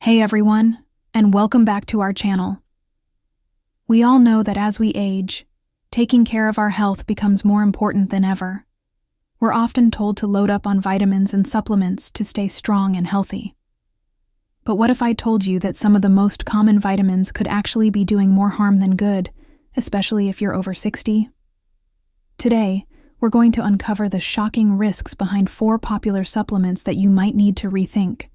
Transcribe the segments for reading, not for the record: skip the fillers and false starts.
Hey everyone, and welcome back to our channel. We all know that as we age, taking care of our health becomes more important than ever. We're often told to load up on vitamins and supplements to stay strong and healthy. But what if I told you that some of the most common vitamins could actually be doing more harm than good, especially if you're over 60? Today, we're going to uncover the shocking risks behind 4 popular supplements that you might need to rethink.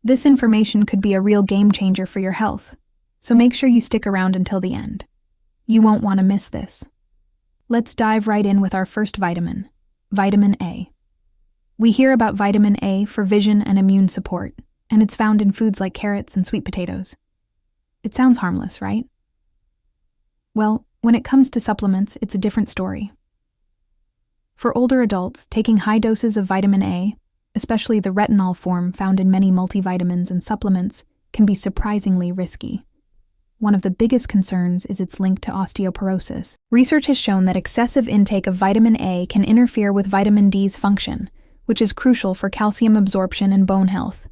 This information could be a real game changer for your health, so make sure you stick around until the end. You won't want to miss this. Let's dive right in with our first vitamin, vitamin A. We hear about vitamin A for vision and immune support, and it's found in foods like carrots and sweet potatoes. It sounds harmless, right? Well, when it comes to supplements, it's a different story. For older adults, taking high doses of vitamin A, especially the retinol form found in many multivitamins and supplements, can be surprisingly risky. One of the biggest concerns is its link to osteoporosis. Research has shown that excessive intake of vitamin A can interfere with vitamin D's function, which is crucial for calcium absorption and bone health.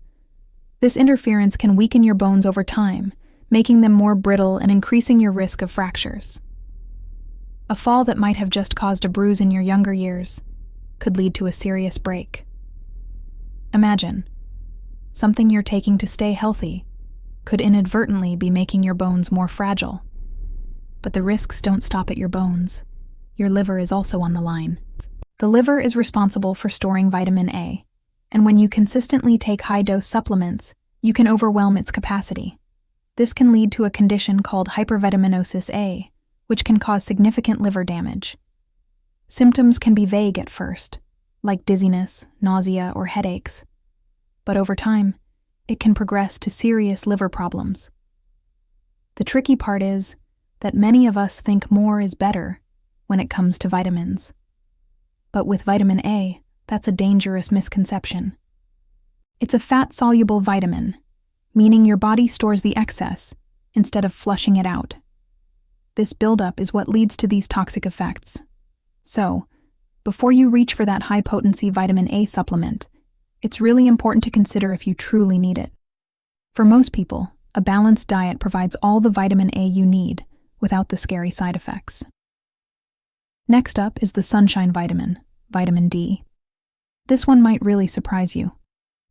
This interference can weaken your bones over time, making them more brittle and increasing your risk of fractures. A fall that might have just caused a bruise in your younger years could lead to a serious break. Imagine, something you're taking to stay healthy could inadvertently be making your bones more fragile. But the risks don't stop at your bones. Your liver is also on the line. The liver is responsible for storing vitamin A, and when you consistently take high-dose supplements, you can overwhelm its capacity. This can lead to a condition called hypervitaminosis A, which can cause significant liver damage. Symptoms can be vague at first, like dizziness, nausea, or headaches. But over time, it can progress to serious liver problems. The tricky part is that many of us think more is better when it comes to vitamins. But with vitamin A, that's a dangerous misconception. It's a fat-soluble vitamin, meaning your body stores the excess instead of flushing it out. This buildup is what leads to these toxic effects. So, before you reach for that high-potency vitamin A supplement, it's really important to consider if you truly need it. For most people, a balanced diet provides all the vitamin A you need without the scary side effects. Next up is the sunshine vitamin, vitamin D. This one might really surprise you.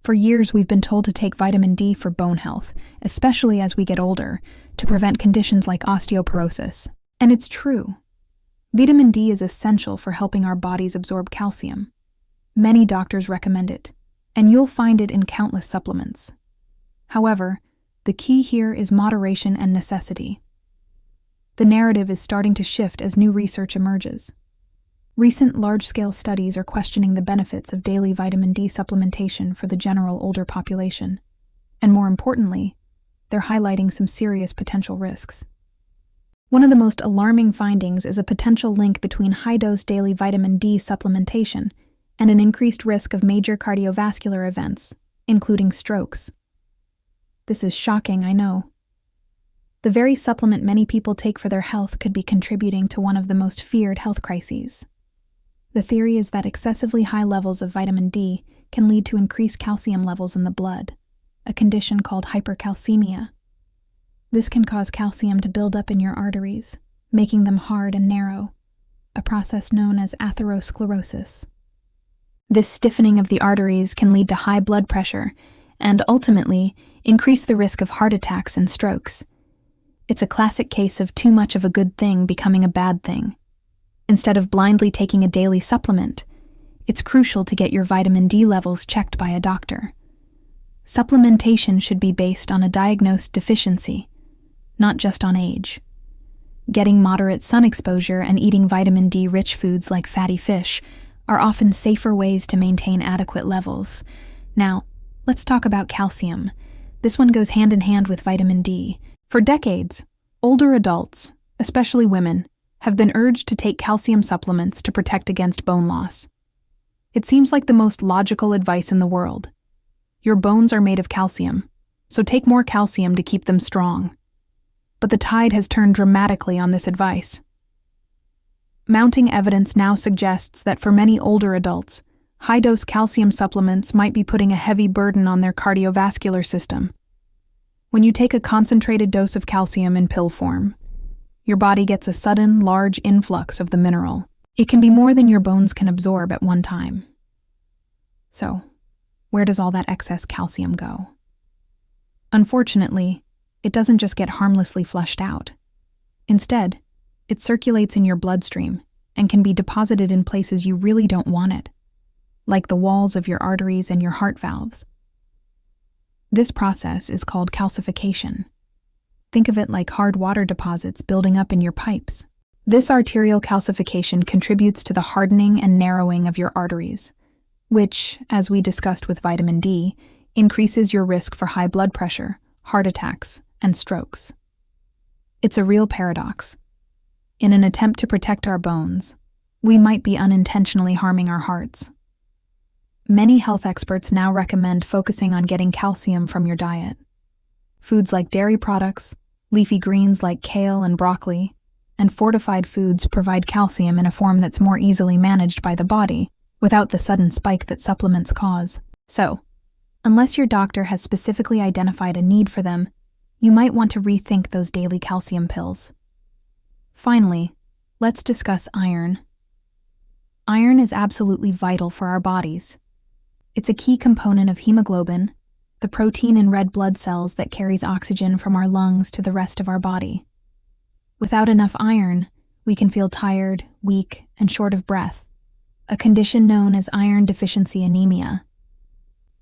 For years, we've been told to take vitamin D for bone health, especially as we get older, to prevent conditions like osteoporosis. And it's true. Vitamin D is essential for helping our bodies absorb calcium. Many doctors recommend it, and you'll find it in countless supplements. However, the key here is moderation and necessity. The narrative is starting to shift as new research emerges. Recent large-scale studies are questioning the benefits of daily vitamin D supplementation for the general older population, and more importantly, they're highlighting some serious potential risks. One of the most alarming findings is a potential link between high-dose daily vitamin D supplementation and an increased risk of major cardiovascular events, including strokes. This is shocking, I know. The very supplement many people take for their health could be contributing to one of the most feared health crises. The theory is that excessively high levels of vitamin D can lead to increased calcium levels in the blood, a condition called hypercalcemia. This can cause calcium to build up in your arteries, making them hard and narrow, a process known as atherosclerosis. This stiffening of the arteries can lead to high blood pressure and, ultimately, increase the risk of heart attacks and strokes. It's a classic case of too much of a good thing becoming a bad thing. Instead of blindly taking a daily supplement, it's crucial to get your vitamin D levels checked by a doctor. Supplementation should be based on a diagnosed deficiency, not just on age. Getting moderate sun exposure and eating vitamin D-rich foods like fatty fish are often safer ways to maintain adequate levels. Now, let's talk about calcium. This one goes hand in hand with vitamin D. For decades, older adults, especially women, have been urged to take calcium supplements to protect against bone loss. It seems like the most logical advice in the world. Your bones are made of calcium, so take more calcium to keep them strong. But the tide has turned dramatically on this advice. Mounting evidence now suggests that for many older adults, high-dose calcium supplements might be putting a heavy burden on their cardiovascular system. When you take a concentrated dose of calcium in pill form, your body gets a sudden, large influx of the mineral. It can be more than your bones can absorb at one time. So, where does all that excess calcium go? Unfortunately, it doesn't just get harmlessly flushed out. Instead, it circulates in your bloodstream and can be deposited in places you really don't want it, like the walls of your arteries and your heart valves. This process is called calcification. Think of it like hard water deposits building up in your pipes. This arterial calcification contributes to the hardening and narrowing of your arteries, which, as we discussed with vitamin D, increases your risk for high blood pressure, heart attacks, and strokes. It's a real paradox. In an attempt to protect our bones, we might be unintentionally harming our hearts. Many health experts now recommend focusing on getting calcium from your diet. Foods like dairy products, leafy greens like kale and broccoli, and fortified foods provide calcium in a form that's more easily managed by the body without the sudden spike that supplements cause. So, unless your doctor has specifically identified a need for them, you might want to rethink those daily calcium pills. Finally, let's discuss iron. Iron is absolutely vital for our bodies. It's a key component of hemoglobin, the protein in red blood cells that carries oxygen from our lungs to the rest of our body. Without enough iron, we can feel tired, weak, and short of breath, a condition known as iron deficiency anemia.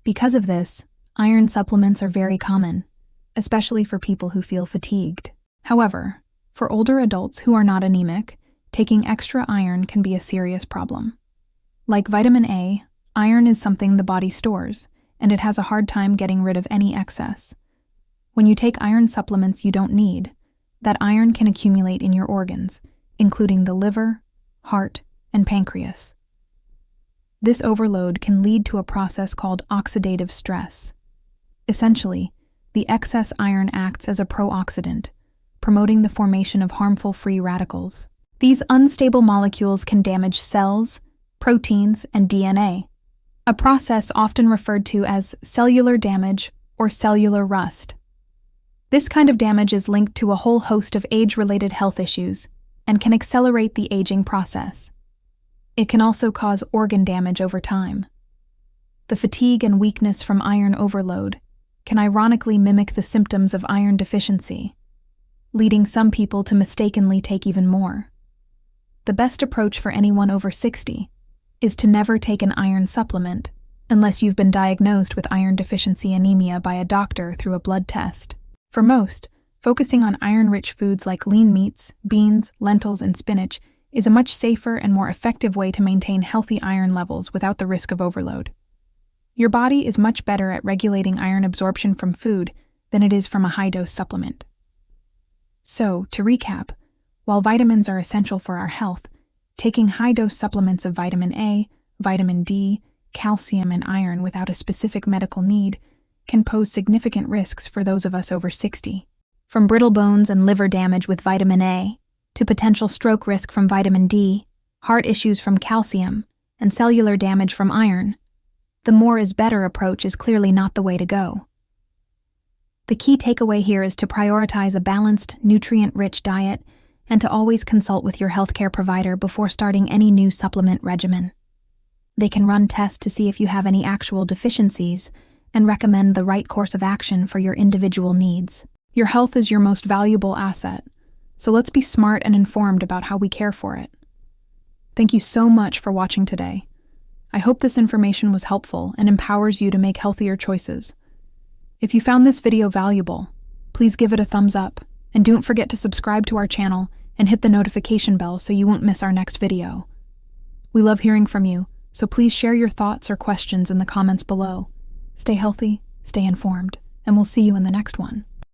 Because of this, iron supplements are very common, especially for people who feel fatigued. However, for older adults who are not anemic, taking extra iron can be a serious problem. Like vitamin A, iron is something the body stores, and it has a hard time getting rid of any excess. When you take iron supplements you don't need, that iron can accumulate in your organs, including the liver, heart, and pancreas. This overload can lead to a process called oxidative stress. Essentially, the excess iron acts as a pro-oxidant, promoting the formation of harmful free radicals. These unstable molecules can damage cells, proteins, and DNA, a process often referred to as cellular damage or cellular rust. This kind of damage is linked to a whole host of age-related health issues and can accelerate the aging process. It can also cause organ damage over time. The fatigue and weakness from iron overload can ironically mimic the symptoms of iron deficiency, leading some people to mistakenly take even more. The best approach for anyone over 60 is to never take an iron supplement unless you've been diagnosed with iron deficiency anemia by a doctor through a blood test. For most, focusing on iron-rich foods like lean meats, beans, lentils, and spinach is a much safer and more effective way to maintain healthy iron levels without the risk of overload. Your body is much better at regulating iron absorption from food than it is from a high-dose supplement. So, to recap, while vitamins are essential for our health, taking high-dose supplements of vitamin A, vitamin D, calcium, and iron without a specific medical need can pose significant risks for those of us over 60. From brittle bones and liver damage with vitamin A, to potential stroke risk from vitamin D, heart issues from calcium, and cellular damage from iron, the more is better approach is clearly not the way to go. The key takeaway here is to prioritize a balanced, nutrient-rich diet and to always consult with your healthcare provider before starting any new supplement regimen. They can run tests to see if you have any actual deficiencies and recommend the right course of action for your individual needs. Your health is your most valuable asset, so let's be smart and informed about how we care for it. Thank you so much for watching today. I hope this information was helpful and empowers you to make healthier choices. If you found this video valuable, please give it a thumbs up, and don't forget to subscribe to our channel and hit the notification bell so you won't miss our next video. We love hearing from you, so please share your thoughts or questions in the comments below. Stay healthy, stay informed, and we'll see you in the next one.